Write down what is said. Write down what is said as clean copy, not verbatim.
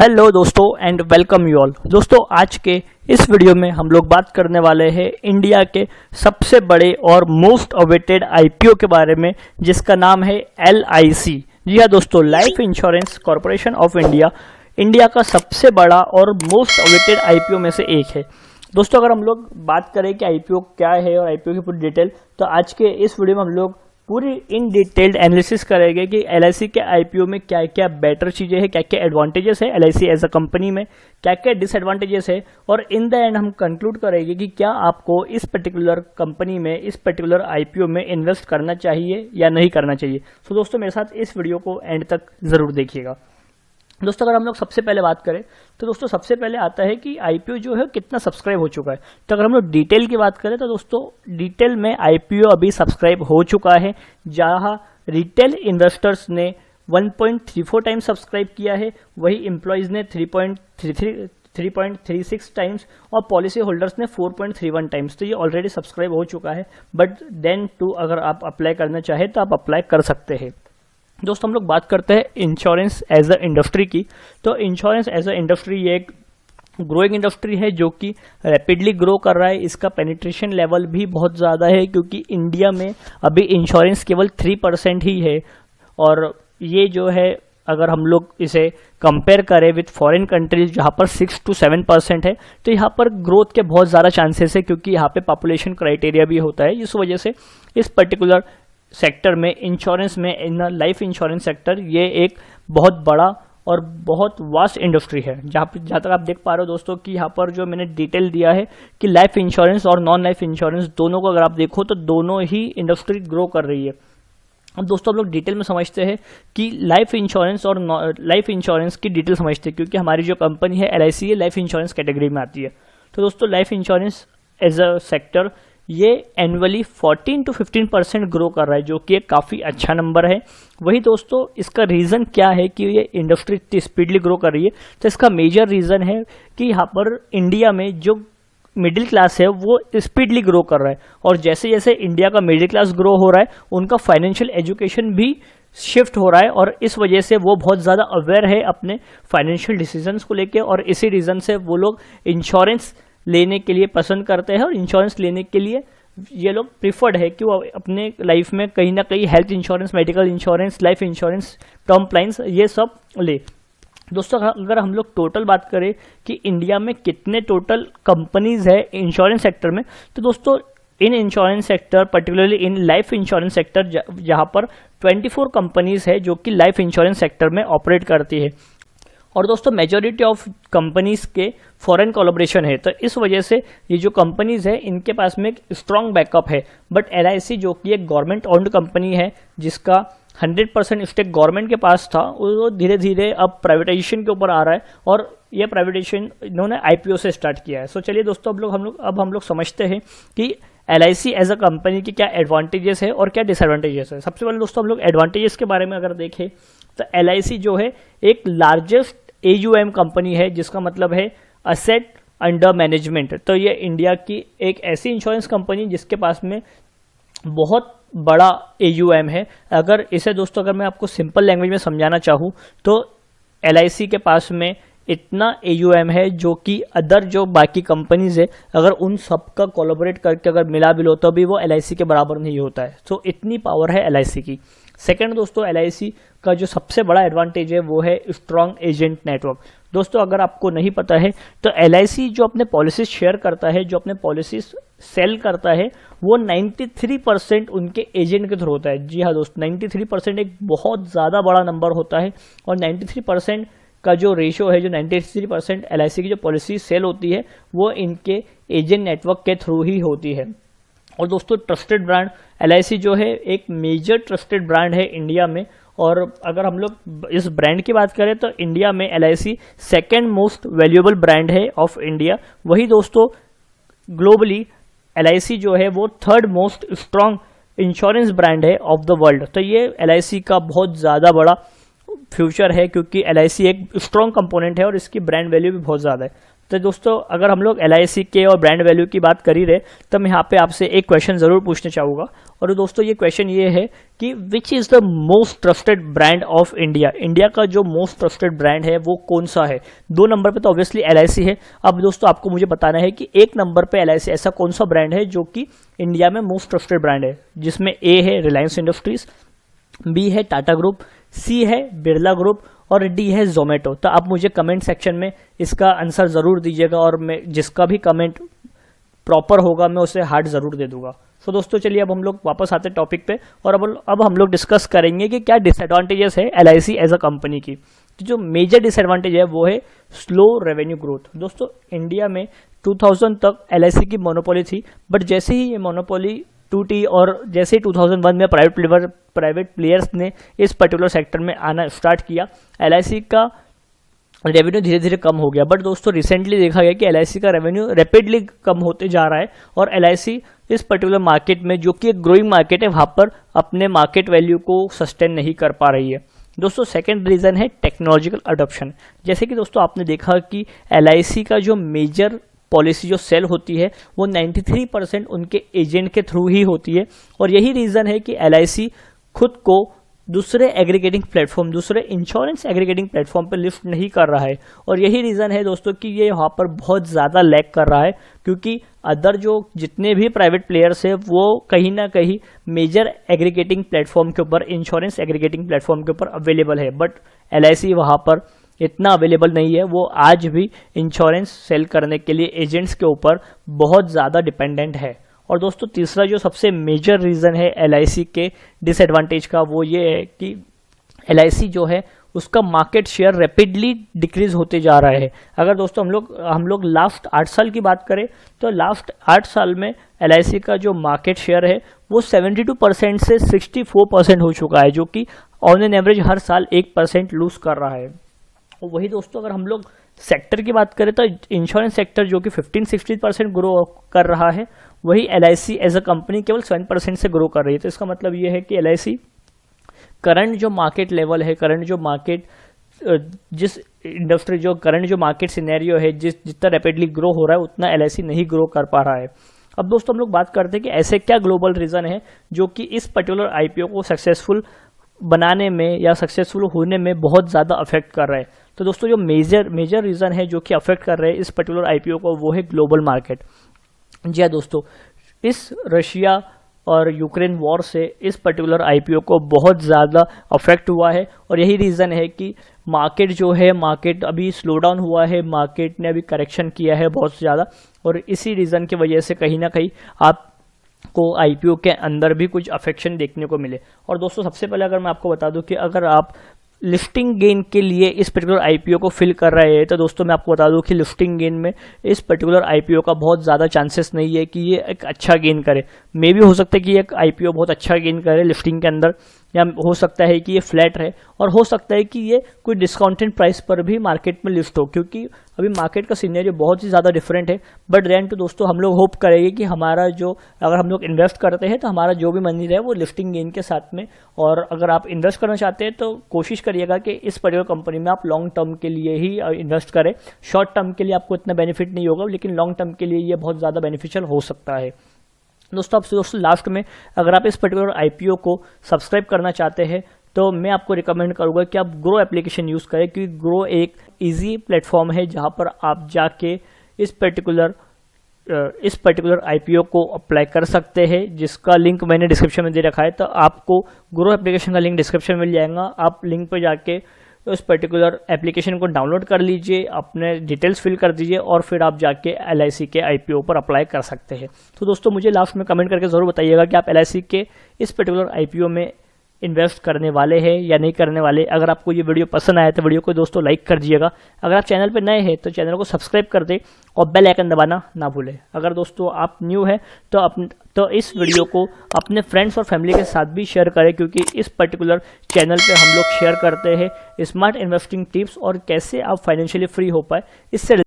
Hello दोस्तों and welcome you all. दोस्तों आज के इस वीडियो में हम लोग बात करने वाले हैं इंडिया के सबसे बड़े और मोस्ट अवेटेड आईपीओ के बारे में, जिसका नाम है LIC। जी हाँ दोस्तों, life insurance corporation of India India का सबसे बड़ा और मोस्ट अवेटेड आईपीओ में से एक है। दोस्तों अगर हम लोग बात करें कि आईपीओ क्या है और आईपीओ की पूरी डिटेल, तो आज के इस वीडियो में हम लोग पूरी इन डिटेल्ड एनालिसिस करेंगे कि LIC के आईपीओ में क्या क्या बेटर चीज़ें हैं, क्या क्या एडवांटेजेस है LIC एज अ कंपनी में, क्या क्या डिसएडवांटेजेस है, और इन द एंड हम कंक्लूड करेंगे कि क्या आपको इस पर्टिकुलर कंपनी में, इस पर्टिकुलर आईपीओ में इन्वेस्ट करना चाहिए या नहीं करना चाहिए। तो दोस्तों मेरे साथ इस वीडियो को एंड तक ज़रूर देखिएगा। दोस्तों अगर हम लोग सबसे पहले बात करें तो दोस्तों सबसे पहले आता है कि आईपीओ जो है कितना सब्सक्राइब हो चुका है। तो अगर हम लोग डिटेल की बात करें तो दोस्तों डिटेल में आईपीओ अभी सब्सक्राइब हो चुका है, जहां रिटेल इन्वेस्टर्स ने 1.34 टाइम्स सब्सक्राइब किया है, वही एम्प्लॉयज़ ने 3.36 टाइम्स और पॉलिसी होल्डर्स ने 4.31 टाइम्स। तो ये ऑलरेडी सब्सक्राइब हो चुका है, बट देन टू अगर आप अप्लाई करना चाहें तो आप अप्लाई कर सकते हैं। दोस्तों हम लोग बात करते हैं इंश्योरेंस एज अ इंडस्ट्री की। तो इंश्योरेंस एज अ इंडस्ट्री ये एक ग्रोइंग इंडस्ट्री है जो कि रैपिडली ग्रो कर रहा है। इसका पेनिट्रेशन लेवल भी बहुत ज़्यादा है, क्योंकि इंडिया में अभी इंश्योरेंस केवल 3% ही है। और ये जो है अगर हम लोग इसे कंपेयर करें विथ फॉरेन कंट्रीज जहाँ पर 6 to 7% है, तो यहाँ पर ग्रोथ के बहुत ज़्यादा चांसेस है, क्योंकि यहाँ पे पॉपुलेशन क्राइटेरिया भी होता है। इस वजह से इस पर्टिकुलर सेक्टर में, इंश्योरेंस में, इन लाइफ इंश्योरेंस सेक्टर, ये एक बहुत बड़ा और बहुत वास्ट इंडस्ट्री है। जहाँ तक आप देख पा रहे हो दोस्तों कि यहाँ पर जो मैंने डिटेल दिया है कि लाइफ इंश्योरेंस और नॉन लाइफ इंश्योरेंस दोनों को अगर आप देखो तो दोनों ही इंडस्ट्री ग्रो कर रही है। अब दोस्तों हम लोग डिटेल में समझते हैं कि लाइफ इंश्योरेंस और लाइफ इंश्योरेंस की डिटेल समझते हैं, क्योंकि हमारी जो कंपनी है LIC ये लाइफ इंश्योरेंस कैटेगरी में आती है। तो दोस्तों life insurance as a sector ये एनुअली 14 to 15% ग्रो कर रहा है, जो कि एक काफ़ी अच्छा नंबर है। वही दोस्तों इसका रीज़न क्या है कि ये इंडस्ट्री इतनी स्पीडली ग्रो कर रही है? तो इसका मेजर रीज़न है कि यहाँ पर इंडिया में जो मिडिल क्लास है वो स्पीडली ग्रो कर रहा है, और जैसे जैसे इंडिया का मिडिल क्लास ग्रो हो रहा है उनका फाइनेंशियल एजुकेशन भी शिफ्ट हो रहा है, और इस वजह से वो बहुत ज़्यादा अवेयर है अपने फाइनेंशियल डिसीजंस को लेके, और इसी रीज़न से वो लोग इंश्योरेंस लेने के लिए पसंद करते हैं। और इंश्योरेंस लेने के लिए ये लोग प्रिफर्ड है कि वो अपने लाइफ में कहीं ना कहीं health insurance, medical insurance, life insurance, term plans, ये सब ले। दोस्तों अगर हम लोग टोटल बात करें कि इंडिया में कितने टोटल कंपनीज है इंश्योरेंस सेक्टर में, तो दोस्तों in insurance sector, particularly in life insurance sector, जहाँ पर 24 कंपनीज है जो कि लाइफ इंश्योरेंस सेक्टर में ऑपरेट करती है। और दोस्तों मेजॉरिटी ऑफ कंपनीज के फॉरेन कोलैबोरेशन है, तो इस वजह से ये जो कंपनीज है इनके पास में एक स्ट्रॉन्ग बैकअप है। बट LIC जो कि एक गवर्नमेंट ओन्ड कंपनी है, जिसका 100% स्टेक गवर्नमेंट के पास था, वो धीरे धीरे अब प्राइवेटाइजेशन के ऊपर आ रहा है, और ये प्राइवेटाइजेशन इन्होंने IPO से स्टार्ट किया है। सो चलिए दोस्तों अब हम लोग समझते हैं कि LIC एज अ कंपनी की क्या एडवांटेजेस है और क्या डिसएडवांटेजेस है। सबसे पहले दोस्तों हम लोग एडवांटेजेस के बारे में अगर देखें तो LIC जो है एक लार्जेस्ट AUM कंपनी है, जिसका मतलब है असेट अंडर मैनेजमेंट। तो ये इंडिया की एक ऐसी इंश्योरेंस कंपनी जिसके पास में बहुत बड़ा AUM है। अगर मैं आपको सिंपल लैंग्वेज में समझाना चाहूँ तो LIC के पास में इतना AUM है जो कि अदर जो बाकी कंपनीज है, अगर उन सब का कोलैबोरेट करके अगर मिला भी लो तो भी वो LIC के बराबर नहीं होता है। तो इतनी पावर है LIC की। सेकंड दोस्तों LIC का जो सबसे बड़ा एडवांटेज है वो है स्ट्रॉन्ग एजेंट नेटवर्क। दोस्तों अगर आपको नहीं पता है तो LIC जो अपने पॉलिसीज शेयर करता है, जो अपने पॉलिसीज सेल करता है, वो 93% उनके एजेंट के थ्रू होता है। जी हाँ दोस्तों, 93% एक बहुत ज़्यादा बड़ा नंबर होता है, और 93% का जो रेशो है, जो 93% LIC की जो पॉलिसी सेल होती है वो इनके एजेंट नेटवर्क के थ्रू ही होती है। और दोस्तों ट्रस्टेड ब्रांड LIC जो है एक मेजर ट्रस्टेड ब्रांड है इंडिया में, और अगर हम लोग इस ब्रांड की बात करें तो इंडिया में LIC second most valuable brand है ऑफ इंडिया। वही दोस्तों ग्लोबली LIC जो है वो third most strong insurance brand है ऑफ द वर्ल्ड। तो ये LIC का बहुत ज़्यादा बड़ा फ्यूचर है, क्योंकि LIC एक स्ट्रॉन्ग कंपोनेंट है और इसकी ब्रांड वैल्यू भी बहुत ज़्यादा है। तो दोस्तों अगर हम लोग LIC के और ब्रांड वैल्यू की बात कर ही रहे तो मैं यहाँ पे आपसे एक क्वेश्चन ज़रूर पूछना चाहूँगा, और दोस्तों ये क्वेश्चन ये है कि which is the most trusted brand of India. India का जो मोस्ट ट्रस्टेड ब्रांड है वो कौन सा है। 2 नंबर पे तो ऑब्वियसली LIC है। अब दोस्तों आपको मुझे बताना है कि 1 नंबर पे LIC ऐसा कौन सा ब्रांड है जो कि इंडिया में मोस्ट ट्रस्टेड ब्रांड है, जिसमें A है रिलायंस इंडस्ट्रीज, B है टाटा ग्रुप, C है बिरला ग्रुप और D है जोमेटो। तो आप मुझे कमेंट सेक्शन में इसका आंसर ज़रूर दीजिएगा, और मैं जिसका भी कमेंट प्रॉपर होगा मैं उसे हार्ट ज़रूर दे दूंगा। तो दोस्तों चलिए अब हम लोग वापस आते हैं टॉपिक पे, और अब हम लोग डिस्कस करेंगे कि क्या डिसएडवांटेजेस है LIC एज अ कंपनी की। तो जो मेजर डिसएडवांटेज है वो है स्लो रेवेन्यू ग्रोथ। दोस्तों इंडिया में 2000 तक LIC की मोनोपोली थी, बट जैसे ही ये मोनोपोली टूटी और जैसे ही 2001 में प्राइवेट प्लेयर्स ने इस पर्टिकुलर सेक्टर में आना स्टार्ट किया, LIC का रेवेन्यू धीरे धीरे कम हो गया। बट दोस्तों रिसेंटली देखा गया कि LIC का रेवेन्यू रैपिडली कम होते जा रहा है, और LIC इस पर्टिकुलर मार्केट में, जो कि एक ग्रोइंग मार्केट है, वहाँ पर अपने मार्केट वैल्यू को सस्टेन नहीं कर पा रही है। दोस्तों सेकंड रीज़न है टेक्नोलॉजिकल अडॉप्शन। जैसे कि दोस्तों आपने देखा कि LIC का जो मेजर पॉलिसी जो सेल होती है वो 93% उनके एजेंट के थ्रू ही होती है, और यही रीज़न है कि LIC खुद को दूसरे एग्रीगेटिंग प्लेटफॉर्म, दूसरे इंश्योरेंस एग्रीगेटिंग प्लेटफॉर्म पर लिफ्ट नहीं कर रहा है। और यही रीज़न है दोस्तों कि ये वहाँ पर बहुत ज़्यादा लैग कर रहा है, क्योंकि अदर जो जितने भी प्राइवेट प्लेयर्स हैं वो कहीं ना कहीं मेजर एग्रीगेटिंग प्लेटफॉर्म के ऊपर, इंश्योरेंस एग्रीगेटिंग प्लेटफॉर्म के ऊपर अवेलेबल है, बट LIC वहाँ पर इतना अवेलेबल नहीं है। वो आज भी इंश्योरेंस सेल करने के लिए एजेंट्स के ऊपर बहुत ज़्यादा डिपेंडेंट है। और दोस्तों तीसरा जो सबसे मेजर रीज़न है LIC के डिसएडवांटेज का, वो ये है कि LIC जो है उसका मार्केट शेयर रैपिडली डिक्रीज होते जा रहा है। अगर दोस्तों हम लोग लास्ट 8 साल की बात करें तो लास्ट 8 साल में LIC का जो मार्केट शेयर है वो 72% से 64% हो चुका है, जो कि ऑन एन एवरेज हर साल 1% लूज कर रहा है। और वही दोस्तों अगर हम लोग सेक्टर की बात करें तो इंश्योरेंस सेक्टर जो कि 15-16% ग्रो कर रहा है, वही LIC एज अ कंपनी केवल 7% से ग्रो कर रही है। तो इसका मतलब ये है कि LIC करंट जो मार्केट लेवल है, करंट जो मार्केट जिस इंडस्ट्री जो करंट जो मार्केट सिनेरियो है, जितना रैपिडली ग्रो हो रहा है उतना LIC नहीं ग्रो कर पा रहा है। अब दोस्तों हम लोग बात करते हैं कि ऐसे क्या ग्लोबल रीज़न है जो कि इस पर्टिकुलर IPO को सक्सेसफुल बनाने में या सक्सेसफुल होने में बहुत ज़्यादा अफेक्ट कर रहा है। तो दोस्तों जो मेजर रीज़न है जो कि अफेक्ट कर रहे हैं इस पर्टिकुलर IPO को, वो है ग्लोबल मार्केट। जी हाँ दोस्तों, इस रशिया और यूक्रेन वॉर से इस पर्टिकुलर IPO को बहुत ज़्यादा अफेक्ट हुआ है, और यही रीज़न है कि मार्केट जो है, मार्केट अभी स्लो डाउन हुआ है, मार्केट ने अभी करेक्शन किया है बहुत ज़्यादा, और इसी रीज़न की वजह से कहीं ना कहीं आपको IPO के अंदर भी कुछ अफेक्शन देखने को मिले। और दोस्तों सबसे पहले अगर मैं आपको बता दूं कि अगर आप लिस्टिंग गेन के लिए इस पर्टिकुलर IPO को फिल कर रहे हैं तो दोस्तों मैं आपको बता दूं कि लिस्टिंग गेन में इस पर्टिकुलर IPO का बहुत ज़्यादा चांसेस नहीं है कि ये एक अच्छा गेन करे। मे भी हो सकता है कि एक IPO बहुत अच्छा गेन करे लिस्टिंग के अंदर, या हो सकता है कि ये फ्लैट रहे, और हो सकता है कि ये कोई डिस्काउंटेड प्राइस पर भी मार्केट में लिस्ट हो, क्योंकि अभी मार्केट का सिनेरियो बहुत ही ज़्यादा डिफरेंट है। बट देन तो दोस्तों हम लोग होप करेंगे कि हमारा जो, अगर हम लोग इन्वेस्ट करते हैं तो हमारा जो भी मनी रहे वो लिस्टिंग गेन के साथ में, और अगर आप इन्वेस्ट करना चाहते हैं तो कोशिश करिएगा कि इस पर्टिकुलर कंपनी में आप लॉन्ग टर्म के लिए ही इन्वेस्ट करें। शॉर्ट टर्म के लिए आपको इतना बेनिफिट नहीं होगा, लेकिन लॉन्ग टर्म के लिए ये बहुत ज़्यादा बेनिफिशियल हो सकता है। दोस्तों अब दोस्तों लास्ट में अगर आप इस पर्टिकुलर IPO को सब्सक्राइब करना चाहते हैं तो मैं आपको रिकमेंड करूंगा कि आप ग्रो एप्लीकेशन यूज़ करें, क्योंकि ग्रो एक इजी प्लेटफॉर्म है जहां पर आप जाके इस पर्टिकुलर IPO को अप्लाई कर सकते हैं, जिसका लिंक मैंने डिस्क्रिप्शन में दे रखा है। तो आपको ग्रो एप्लीकेशन का लिंक डिस्क्रिप्शन में मिल जाएगा, आप लिंक पर जाके उस पर्टिकुलर एप्लीकेशन को डाउनलोड कर लीजिए, अपने डिटेल्स फिल कर दीजिए, और फिर आप जाके LIC के IPO पर अप्लाई कर सकते हैं। तो दोस्तों मुझे लास्ट में कमेंट करके ज़रूर बताइएगा कि आप LIC के इस पर्टिकुलर IPO में इन्वेस्ट करने वाले हैं या नहीं करने वाले। अगर आपको ये वीडियो पसंद आया तो वीडियो को दोस्तों लाइक कर दीजिएगा। अगर आप चैनल पर नए हैं तो चैनल को सब्सक्राइब कर दें और बेल आइकन दबाना ना भूलें। अगर दोस्तों आप न्यू हैं तो इस वीडियो को अपने फ्रेंड्स और फैमिली के साथ भी शेयर करें, क्योंकि इस पर्टिकुलर चैनल पे हम लोग शेयर करते हैं स्मार्ट इन्वेस्टिंग टिप्स और कैसे आप फाइनेंशियली फ्री हो पाए इससे